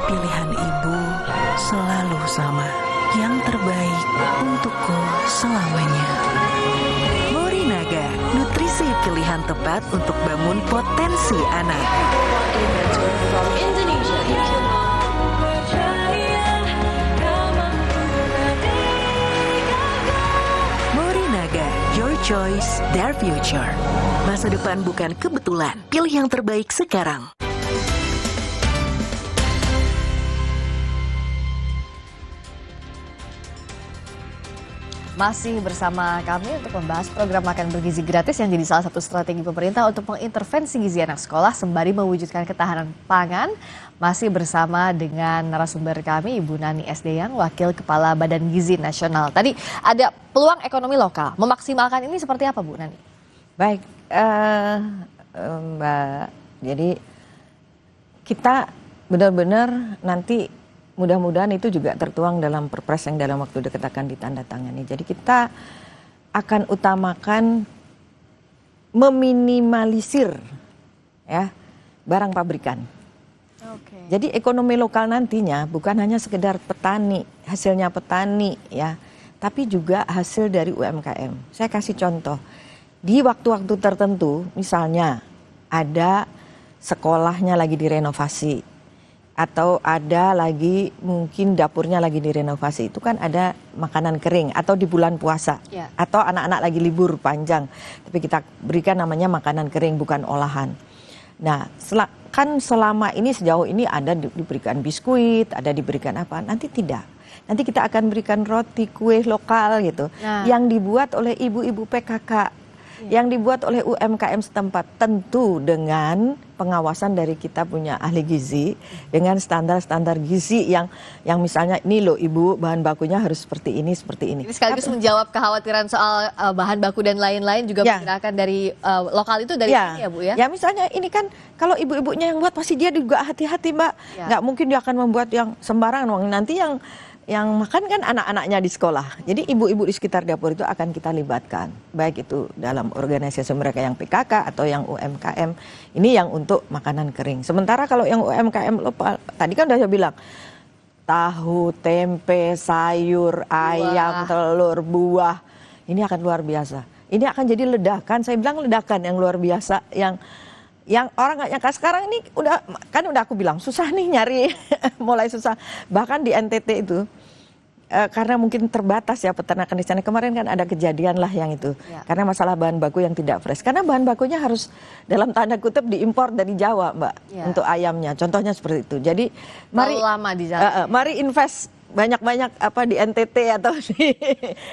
Pilihan ibu selalu sama, yang terbaik untukku selamanya. Morinaga, nutrisi pilihan tepat untuk bangun potensi anak. Morinaga, your choice, their future. Masa depan bukan kebetulan, pilih yang terbaik sekarang. Masih bersama kami untuk membahas program makan bergizi gratis yang jadi salah satu strategi pemerintah untuk mengintervensi gizi anak sekolah sembari mewujudkan ketahanan pangan. Masih bersama dengan narasumber kami, Ibu Nani Esdeyang, Wakil Kepala Badan Gizi Nasional. Tadi ada peluang ekonomi lokal, memaksimalkan ini seperti apa, Bu Nani? Baik, Mbak. Jadi kita benar-benar nanti mudah-mudahan itu juga tertuang dalam perpres yang dalam waktu dekat akan ditandatangani. Jadi kita akan utamakan meminimalisir ya barang pabrikan. Oke. Jadi ekonomi lokal nantinya bukan hanya sekedar petani, hasilnya petani ya, tapi juga hasil dari UMKM. Saya kasih contoh. Di waktu-waktu tertentu misalnya ada sekolahnya lagi direnovasi, atau ada lagi mungkin dapurnya lagi direnovasi, itu kan ada makanan kering, atau di bulan puasa Ya. atau anak-anak lagi libur panjang, tapi kita berikan namanya makanan kering bukan olahan. Nah kan selama ini sejauh ini ada diberikan biskuit, ada diberikan apa, nanti tidak. Nanti kita akan berikan roti, kue lokal gitu, yang dibuat oleh ibu-ibu PKK, yang dibuat oleh UMKM setempat, tentu dengan pengawasan dari kita punya ahli gizi, dengan standar-standar gizi yang misalnya ini loh ibu, bahan bakunya harus seperti ini, seperti ini. Ini sekaligus menjawab kekhawatiran soal bahan baku dan lain-lain juga menggunakan dari lokal itu dari sini ya Bu ya? Ya misalnya ini kan kalau ibu-ibunya yang buat pasti dia juga hati-hati Mbak, nggak mungkin dia akan membuat yang sembarangan, nanti yang makan kan anak-anaknya di sekolah. Jadi ibu-ibu di sekitar dapur itu akan kita libatkan. Baik itu dalam organisasi mereka yang PKK atau yang UMKM. Ini yang untuk makanan kering. Sementara kalau yang UMKM, tadi kan udah saya bilang, tahu, tempe, sayur, ayam, telur, buah. Ini akan luar biasa. Ini akan jadi ledakan, saya bilang ledakan yang luar biasa. Yang orang nggak nyangka sekarang ini udah aku bilang susah nih nyari, mulai susah. Bahkan di NTT itu, karena mungkin terbatas ya peternakan di sana. Kemarin kan ada kejadian lah yang itu, karena masalah bahan baku yang tidak fresh. Karena bahan bakunya harus dalam tanda kutip diimpor dari Jawa Mbak, untuk ayamnya. Contohnya seperti itu. Jadi mari invest banyak-banyak di NTT atau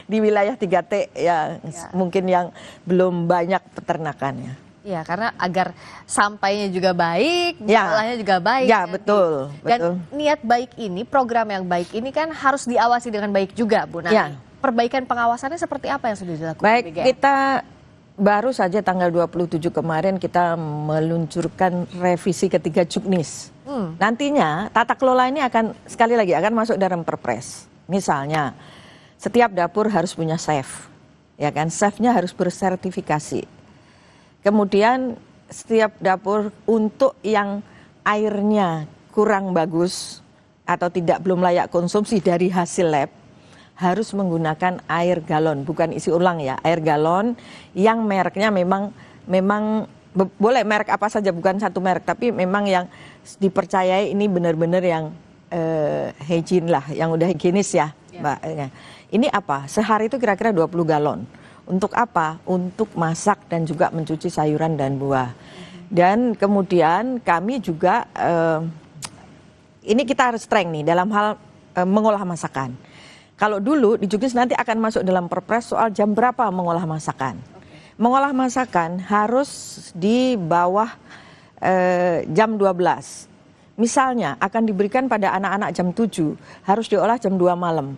di wilayah 3T ya, mungkin yang belum banyak peternakannya. Ya, karena agar sampainya juga baik, nyolanya juga baik. Ya, betul. Dan niat baik ini, program yang baik ini kan harus diawasi dengan baik juga, Bu Nani. Ya. Perbaikan pengawasannya seperti apa yang sudah dilakukan Baik, BGN? kita baru saja tanggal 27 kemarin kita meluncurkan revisi ketiga Juknis. Nantinya tata kelola ini akan sekali lagi akan masuk dalam perpres. Misalnya, setiap dapur harus punya chef. Ya kan, chefnya harus bersertifikasi. Kemudian setiap dapur untuk yang airnya kurang bagus atau belum layak konsumsi dari hasil lab harus menggunakan air galon, bukan isi ulang ya, air galon yang mereknya memang boleh merek apa saja, bukan satu merek, tapi memang yang dipercayai ini benar-benar yang hygiene lah, yang udah higienis ya, Mbak. Ini apa? Sehari itu kira-kira 20 galon. Untuk apa? Untuk masak dan juga mencuci sayuran dan buah. Dan kemudian kami juga, ini kita harus strength nih dalam hal mengolah masakan. Kalau dulu di Juknis nanti akan masuk dalam perpres soal jam berapa mengolah masakan. Mengolah masakan harus di bawah jam 12. Misalnya akan diberikan pada anak-anak jam 7, harus diolah jam 2 malam.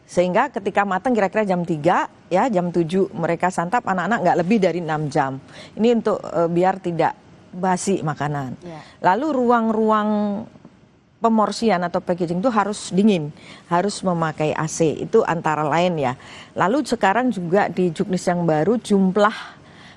Sehingga ketika matang kira-kira jam 3, ya jam 7 mereka santap, anak-anak nggak lebih dari 6 jam. Ini untuk biar tidak basi makanan. Lalu ruang-ruang pemorsian atau packaging itu harus dingin, harus memakai AC, itu antara lain ya. Lalu sekarang juga di Juknis yang baru jumlah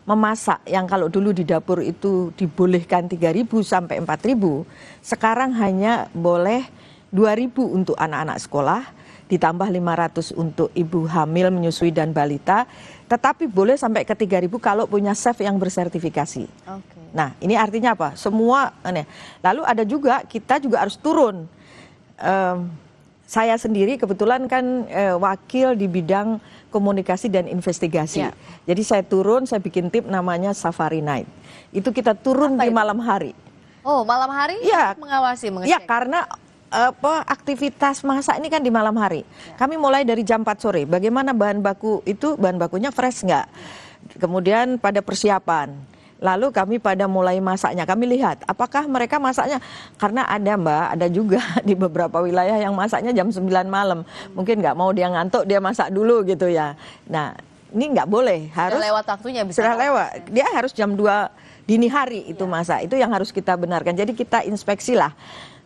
memasak yang kalau dulu di dapur itu dibolehkan 3.000 sampai 4.000, sekarang hanya boleh 2.000 untuk anak-anak sekolah, ditambah 500 untuk ibu hamil, menyusui dan balita, tetapi boleh sampai ke 3.000 kalau punya chef yang bersertifikasi. Nah, ini artinya apa? Semua aneh. Lalu ada juga, kita juga harus turun. Saya sendiri kebetulan kan wakil di bidang komunikasi dan investigasi. Ya. Jadi saya turun, saya bikin tim namanya Safari Night. Itu kita turun Apa di itu? malam hari. Oh, malam hari Ya, mengawasi, mengecek. ya karena aktivitas masak ini kan di malam hari. Kami mulai dari jam 4 sore. Bagaimana bahan bakunya fresh nggak? Kemudian pada persiapan. Lalu kami pada mulai masaknya, kami lihat apakah mereka masaknya, karena ada Mbak, ada juga di beberapa wilayah yang masaknya jam 9 malam. Mungkin nggak mau dia ngantuk, dia masak dulu gitu ya. Nah, ini nggak boleh, harus Sudah lewat waktunya bisa. sudah lewat. Dia harus jam 2 dini hari itu masak. Itu yang harus kita benarkan. Jadi kita inspeksi lah,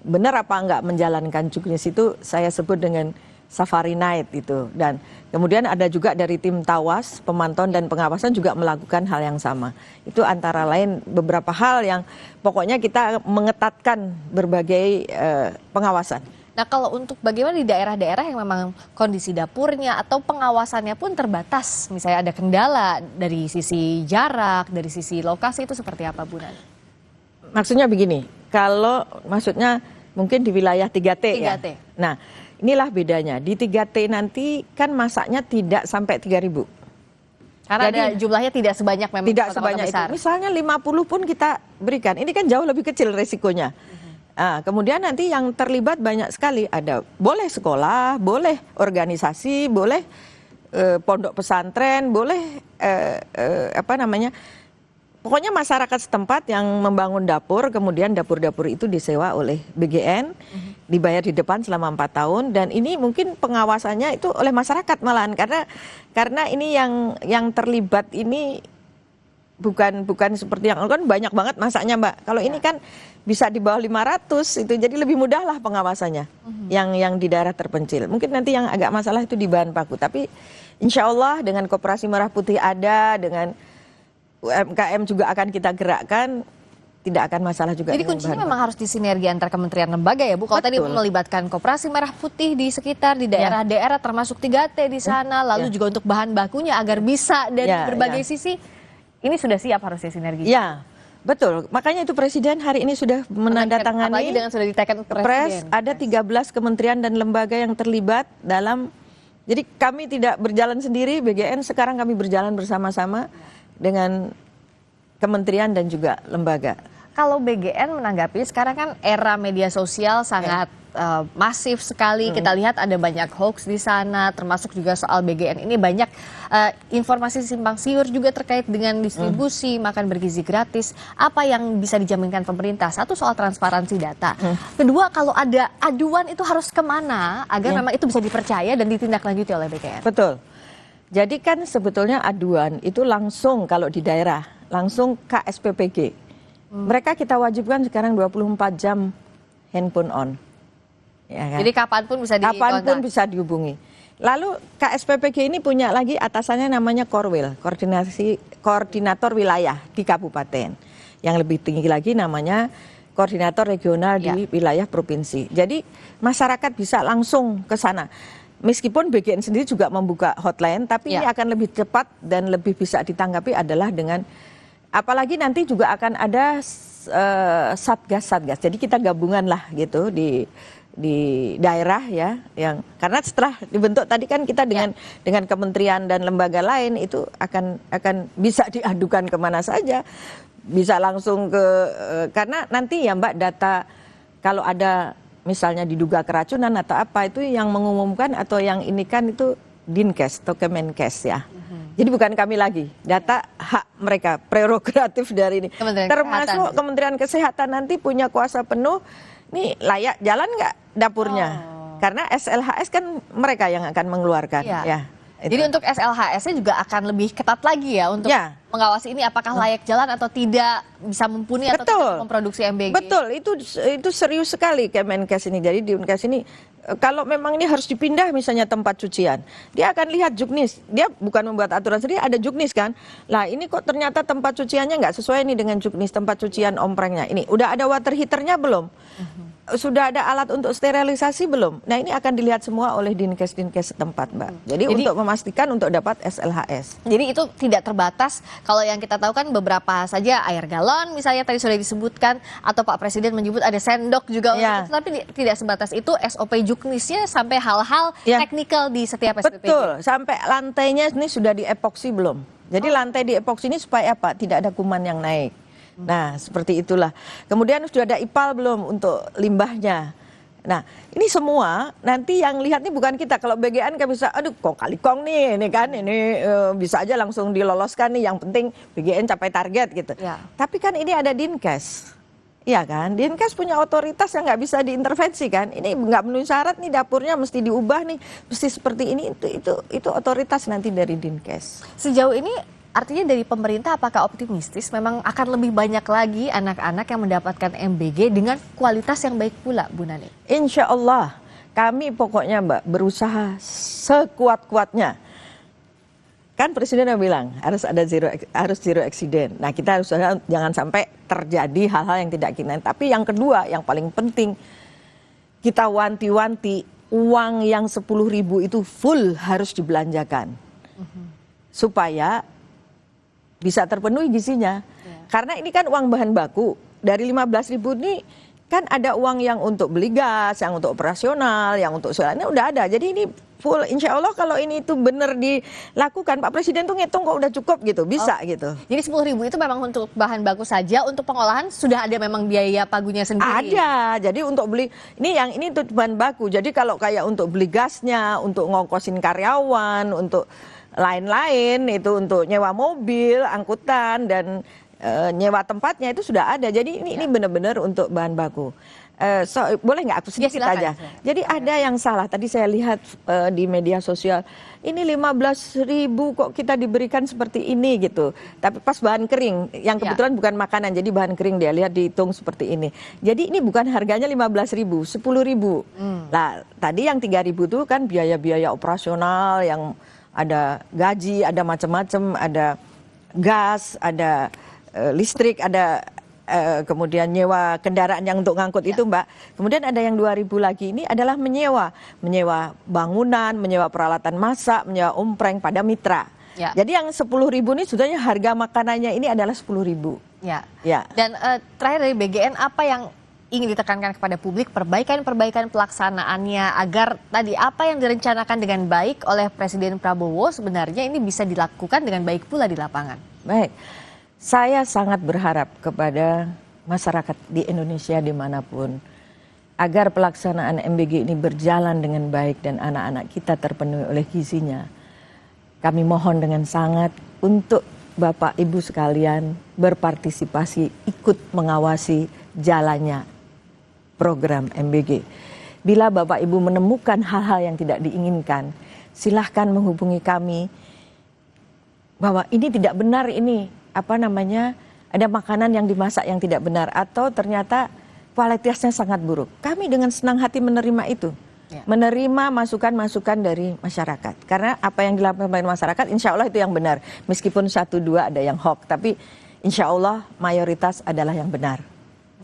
benar apa nggak menjalankan juknis itu, saya sebut dengan Safari Night itu. Dan kemudian ada juga dari tim Tawas, pemantauan dan pengawasan juga melakukan hal yang sama. Itu antara lain beberapa hal yang pokoknya kita mengetatkan berbagai pengawasan. Nah, kalau untuk bagaimana di daerah-daerah yang memang kondisi dapurnya atau pengawasannya pun terbatas, misalnya ada kendala dari sisi jarak, dari sisi lokasi, itu seperti apa, Bu Nani? Maksudnya begini, kalau maksudnya mungkin di wilayah 3T ya. 3T. Nah, inilah bedanya. Di 3T nanti kan masaknya tidak sampai 3.000. Karena Jadi, ada jumlahnya tidak sebanyak memang tidak kota-kota sebanyak besar. itu. Misalnya 50 pun kita berikan. Ini kan jauh lebih kecil resikonya. Kemudian nanti yang terlibat banyak sekali. Ada boleh sekolah, boleh organisasi, boleh pondok pesantren, boleh pokoknya masyarakat setempat yang membangun dapur, kemudian dapur-dapur itu disewa oleh BGN, dibayar di depan selama 4 tahun, dan ini mungkin pengawasannya itu oleh masyarakat malahan, karena ini yang terlibat ini bukan seperti yang kan banyak banget masaknya Mbak. Kalau ini kan bisa di bawah 500 itu, jadi lebih mudah lah pengawasannya yang di daerah terpencil. Mungkin nanti yang agak masalah itu di bahan baku, tapi insya Allah dengan Koperasi Merah Putih ada, dengan UMKM juga akan kita gerakkan, tidak akan masalah juga. Jadi kuncinya memang harus disinergi antar kementerian lembaga ya Bu. Kalau tadi melibatkan Koperasi Merah Putih di sekitar, di daerah-daerah termasuk 3T di sana, lalu juga untuk bahan bakunya agar bisa dari berbagai sisi, ini sudah siap harusnya sinergi. Ya, betul. Makanya itu Presiden hari ini sudah menandatangani. Apalagi dengan sudah ditekan Presiden. Ada 13 kementerian dan lembaga yang terlibat dalam. Jadi kami tidak berjalan sendiri, BGN sekarang kami berjalan bersama-sama dengan kementerian dan juga lembaga. Kalau BGN menanggapi sekarang kan era media sosial sangat masif sekali. Kita lihat ada banyak hoax di sana, termasuk juga soal BGN ini banyak informasi simpang siur juga terkait dengan distribusi makan bergizi gratis. Apa yang bisa dijaminkan pemerintah? Satu, soal transparansi data. Kedua, kalau ada aduan itu harus kemana agar memang itu bisa dipercaya dan ditindaklanjuti oleh BGN? Betul. Jadi kan sebetulnya aduan itu langsung kalau di daerah, langsung KSPPG. Mereka kita wajibkan sekarang 24 jam handphone on. Ya kan? Jadi kapanpun bisa dikontak. Kapanpun bisa dihubungi. Lalu KSPPG ini punya lagi atasannya namanya Korwil, Koordinator Wilayah di Kabupaten. Yang lebih tinggi lagi namanya Koordinator Regional di wilayah provinsi. Jadi masyarakat bisa langsung ke sana. Meskipun BGN sendiri juga membuka hotline, tapi ini akan lebih cepat dan lebih bisa ditanggapi adalah dengan, apalagi nanti juga akan ada satgas-satgas. Jadi kita gabungan lah gitu di daerah ya, yang karena setelah dibentuk tadi kan kita dengan kementerian dan lembaga lain itu akan bisa diadukan kemana saja, bisa langsung ke karena nanti ya Mbak, data kalau ada misalnya diduga keracunan atau apa, itu yang mengumumkan atau yang ini kan itu Dinkes atau Kemenkes ya. Jadi bukan kami lagi, data hak mereka, prerogatif dari ini. Termasuk Kementerian Kesehatan nanti punya kuasa penuh, nih layak jalan nggak dapurnya. Karena SLHS kan mereka yang akan mengeluarkan. Ya. Jadi untuk SLHS-nya juga akan lebih ketat lagi ya untuk Ya. mengawasi ini apakah layak jalan atau tidak, bisa mumpuni atau tidak memproduksi MBG. Betul, itu serius sekali Kemenkes ini. Jadi di Unkes ini kalau memang ini harus dipindah misalnya tempat cucian, dia akan lihat juknis. Dia bukan membuat aturan sendiri, ada juknis kan. Lah ini kok ternyata tempat cuciannya nggak sesuai nih dengan juknis tempat cucian omprengnya. Ini udah ada water heaternya belum? Sudah ada alat untuk sterilisasi belum? Nah ini akan dilihat semua oleh dinkes-dinkes setempat, Mbak. Jadi untuk memastikan untuk dapat SLHS. Jadi itu tidak terbatas, kalau yang kita tahu kan beberapa saja air galon misalnya tadi sudah disebutkan, atau Pak Presiden menyebut ada sendok juga, Ya. untuk itu, tapi tidak sebatas itu, SOP juknisnya sampai hal-hal Ya. teknikal di setiap SPPJ. Betul, sampai lantainya ini sudah di epoksi belum? Jadi lantai di epoksi ini supaya apa? Tidak ada kuman yang naik. Nah, seperti itulah. Kemudian sudah ada IPAL belum untuk limbahnya. Nah, ini semua nanti yang lihat nih bukan kita. Kalau BGN kan bisa, aduh kok kali kong nih, ini kan, ini bisa aja langsung diloloskan nih. Yang penting BGN capai target gitu. Ya. Tapi kan ini ada Dinkes. Iya kan, Dinkes punya otoritas yang nggak bisa diintervensi kan. Ini nggak memenuhi syarat nih, dapurnya mesti diubah nih, mesti seperti ini. Itu otoritas nanti dari Dinkes. Sejauh ini artinya dari pemerintah apakah optimistis memang akan lebih banyak lagi anak-anak yang mendapatkan MBG dengan kualitas yang baik pula, Bu Nani? Insya Allah kami pokoknya Mbak berusaha sekuat-kuatnya. Kan Presiden udah bilang harus zero accident. Nah kita harus jangan sampai terjadi hal-hal yang tidak kita. Tapi yang kedua yang paling penting kita wanti-wanti uang yang 10.000 itu full harus dibelanjakan supaya bisa terpenuhi gizinya. Karena ini kan uang bahan baku. Dari 15.000 ini kan ada uang yang untuk beli gas, yang untuk operasional, yang untuk soal ini udah ada. Jadi ini full, insya Allah kalau ini itu benar dilakukan, Pak Presiden tuh ngitung kok udah cukup gitu, bisa gitu. Jadi 10.000 itu memang untuk bahan baku saja, untuk pengolahan sudah ada memang biaya pagunya sendiri? Ada, jadi untuk beli, ini untuk bahan baku. Jadi kalau kayak untuk beli gasnya, untuk ngongkosin karyawan, untuk lain-lain, itu untuk nyewa mobil, angkutan, dan nyewa tempatnya itu sudah ada. Jadi ini benar-benar untuk bahan baku. Boleh nggak aku sedikit aja? Jadi ada yang salah. Tadi saya lihat di media sosial, ini 15.000 kok kita diberikan seperti ini gitu. Tapi pas bahan kering, yang kebetulan bukan makanan, jadi bahan kering dia lihat dihitung seperti ini. Jadi ini bukan harganya 15.000, 10.000. Nah, tadi yang 3.000 itu kan biaya-biaya operasional yang ada gaji, ada macam-macam, ada gas, ada listrik, ada kemudian nyewa kendaraan yang untuk ngangkut itu Mbak. Kemudian ada yang 2.000 lagi, ini adalah menyewa bangunan, menyewa peralatan masak, menyewa ompreng pada mitra. Jadi yang 10.000 ini sebetulnya harga makanannya ini adalah 10.000. Ya. Dan terakhir dari BGN, apa yang ingin ditekankan kepada publik, perbaikan pelaksanaannya agar tadi apa yang direncanakan dengan baik oleh Presiden Prabowo sebenarnya ini bisa dilakukan dengan baik pula di lapangan? Baik, saya sangat berharap kepada masyarakat di Indonesia dimanapun agar pelaksanaan MBG ini berjalan dengan baik dan anak-anak kita terpenuhi oleh gizinya. Kami mohon dengan sangat untuk Bapak Ibu sekalian berpartisipasi, ikut mengawasi jalannya program MBG. Bila Bapak Ibu menemukan hal-hal yang tidak diinginkan, silahkan menghubungi kami bahwa ini tidak benar, ini ada makanan yang dimasak yang tidak benar atau ternyata kualitasnya sangat buruk. Kami dengan senang hati menerima itu. Menerima masukan-masukan dari masyarakat. Karena apa yang dilakukan oleh masyarakat insya Allah itu yang benar. Meskipun 1-2 ada yang hoax, tapi insya Allah mayoritas adalah yang benar.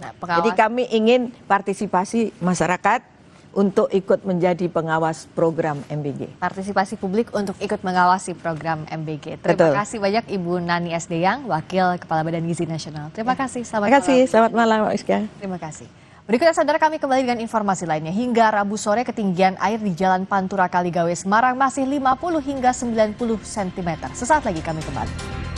Jadi kami ingin partisipasi masyarakat untuk ikut menjadi pengawas program MBG. Partisipasi publik untuk ikut mengawasi program MBG. Terima kasih banyak Ibu Nani Esdeyang, Wakil Kepala Badan Gizi Nasional. Terima kasih. Selamat malam, Iska. Terima kasih. Berikutnya saudara, kami kembali dengan informasi lainnya. Hingga Rabu sore ketinggian air di Jalan Pantura Kaligawe Semarang masih 50 hingga 90 cm. Sesaat lagi kami kembali.